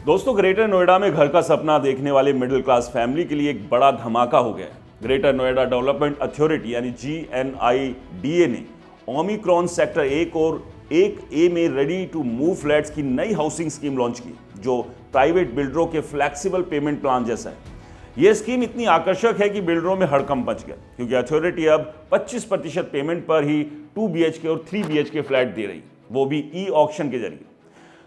दोस्तों, ग्रेटर नोएडा में घर का सपना देखने वाले मिडिल क्लास फैमिली के लिए एक बड़ा धमाका हो गया है। ग्रेटर नोएडा डेवलपमेंट अथॉरिटी यानी GNIDA ने ओमिक्रॉन सेक्टर 1 और 1A में रेडी टू मूव फ्लैट्स की नई हाउसिंग स्कीम लॉन्च की, जो प्राइवेट बिल्डरों के फ्लैक्सिबल पेमेंट प्लान जैसा है। यह स्कीम इतनी आकर्षक है कि बिल्डरों में हड़कंप मच गया, क्योंकि अथॉरिटी अब 25% पेमेंट पर ही 2 BHK और 3 BHK फ्लैट दे रही, वो भी ई-ऑक्शन के जरिए।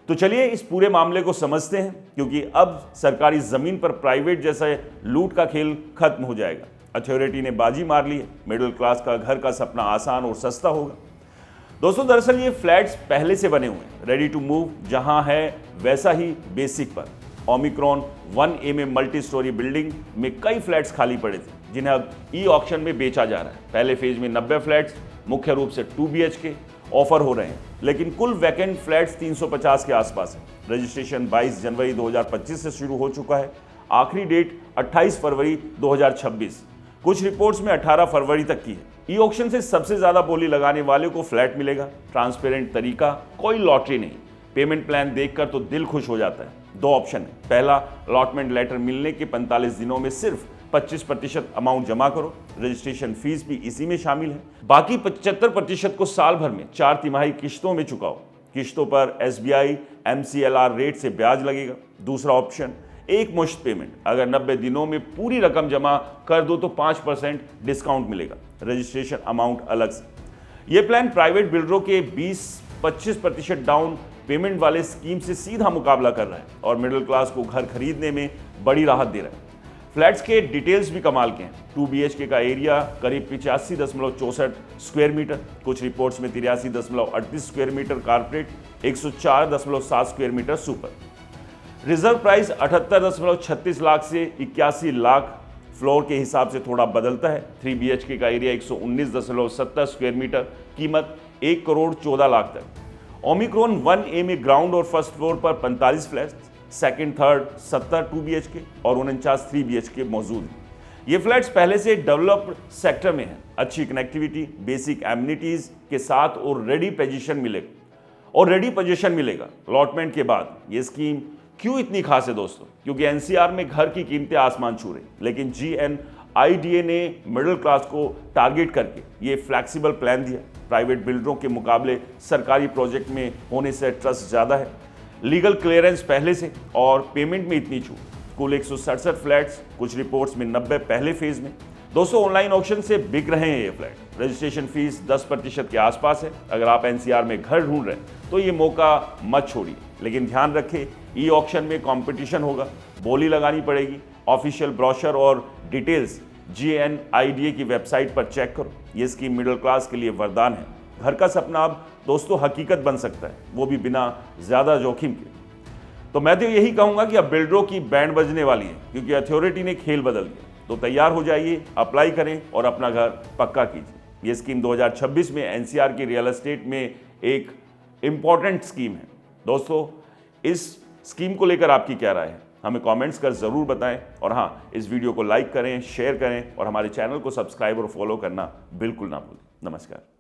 तो चलिए इस पूरे मामले को समझते हैं, क्योंकि अब सरकारी जमीन पर प्राइवेट जैसा लूट का खेल खत्म हो जाएगा। अथॉरिटी ने बाजी मार ली है, मिडिल क्लास का घर का सपना आसान और सस्ता होगा। दोस्तों, दरअसल ये फ्लैट्स पहले से बने हुए हैं, रेडी टू मूव जहां है वैसा ही बेसिक पर। ओमिक्रॉन 1A में मल्टी स्टोरी बिल्डिंग में कई फ्लैट्स खाली पड़े थे, जिन्हें अब ई-ऑक्शन में बेचा जा रहा है। पहले फेज में 90 फ्लैट्स मुख्य रूप से 2 BHK ऑफर हो रहे हैं, लेकिन कुल वैकेंट फ्लैट्स 350 के आसपास है। रजिस्ट्रेशन 22 जनवरी 2025 से शुरू हो चुका है। आखिरी डेट 28 फरवरी 2026, कुछ रिपोर्ट्स में 18 फरवरी तक की है। ई ऑक्शन से सबसे ज्यादा बोली लगाने वाले को फ्लैट मिलेगा। ट्रांसपेरेंट तरीका, कोई लॉटरी नहीं। पेमेंट प्लान देखकर तो दिल खुश हो जाता है। 2 ऑप्शन है। पहला, अलॉटमेंट लेटर मिलने के 45 दिनों में सिर्फ 25% अमाउंट जमा करो, रजिस्ट्रेशन फीस भी इसी में शामिल है। बाकी 75% को साल भर में 4 तिमाही किश्तों में चुकाओ। किश्तों पर SBI MCLR रेट से ब्याज लगेगा। दूसरा ऑप्शन, एक मुश्त पेमेंट। अगर 90 दिनों में पूरी रकम जमा कर दो तो 5% डिस्काउंट मिलेगा, रजिस्ट्रेशन अमाउंट अलग से। यह प्लान प्राइवेट बिल्डरों के 20-25% डाउन पेमेंट वाले स्कीम से सीधा मुकाबला कर रहा है और मिडिल क्लास को घर खरीदने में बड़ी राहत दे रहा है। फ्लैट्स के डिटेल्स भी कमाल के हैं। 2 BHK का एरिया करीब 85.64 स्क्वायर मीटर, कुछ रिपोर्ट्स में 83.38 square metre corporate, 104.7 square metre super. Reserve price 78.36 lakh से 81 लाख फ्लोर के हिसाब से थोड़ा बदलता है। 3 BHK का एरिया 119.70 स्क्वायर मीटर, कीमत 1 करोड़ 14 लाख तक। ओमिक्रॉन 1A में ग्राउंड और फर्स्ट फ्लोर पर 45 फ्लैट्स, सेकंड थर्ड 70 2 BHK और 49 3 BHK मौजूद हैं। ये फ्लैट्स पहले से डेवलप्ड सेक्टर में हैं। अच्छी कनेक्टिविटी, बेसिक एमिनिटीज के साथ और रेडी पोजीशन मिलेगा अलॉटमेंट के बाद। ये स्कीम क्यों इतनी खास है दोस्तों? क्योंकि NCR में घर की कीमतें आसमान छू रही, लेकिन GNIDA ने मिडिल क्लास को टारगेट करके ये फ्लैक्सिबल प्लान दिया। प्राइवेट बिल्डरों के मुकाबले सरकारी प्रोजेक्ट में होने से ट्रस्ट ज़्यादा है, लीगल क्लियरेंस पहले से और पेमेंट में इतनी छूट। कुल 167 फ्लैट्स, कुछ रिपोर्ट्स में 90 पहले फेज में। दोस्तों, ऑनलाइन ऑक्शन से बिक रहे हैं ये फ्लैट। रजिस्ट्रेशन फीस 10% के आसपास है। अगर आप NCR में घर ढूंढ रहे हैं तो ये मौका मत छोड़िए, लेकिन ध्यान रखें ई ऑक्शन में कंपटीशन होगा, बोली लगानी पड़ेगी। ऑफिशियल ब्रोशर और डिटेल्स GNIDA की वेबसाइट पर चेक करो। ये स्कीम मिडिल क्लास के लिए वरदान है। घर का सपना अब दोस्तों हकीकत बन सकता है, वो भी बिना ज्यादा जोखिम के। तो मैं तो यही कहूंगा कि अब बिल्डरों की बैंड बजने वाली है, क्योंकि अथॉरिटी ने खेल बदल दिया। तो तैयार हो जाइए, अप्लाई करें और अपना घर पक्का कीजिए। ये स्कीम 2026 में NCR की रियल एस्टेट में एक इंपॉर्टेंट स्कीम है। दोस्तों, इस स्कीम को लेकर आपकी क्या राय है? हमें कमेंट्स कर जरूर बताएं। और हाँ, इस वीडियो को लाइक करें, शेयर करें और हमारे चैनल को सब्सक्राइब और फॉलो करना बिल्कुल ना भूलें। नमस्कार।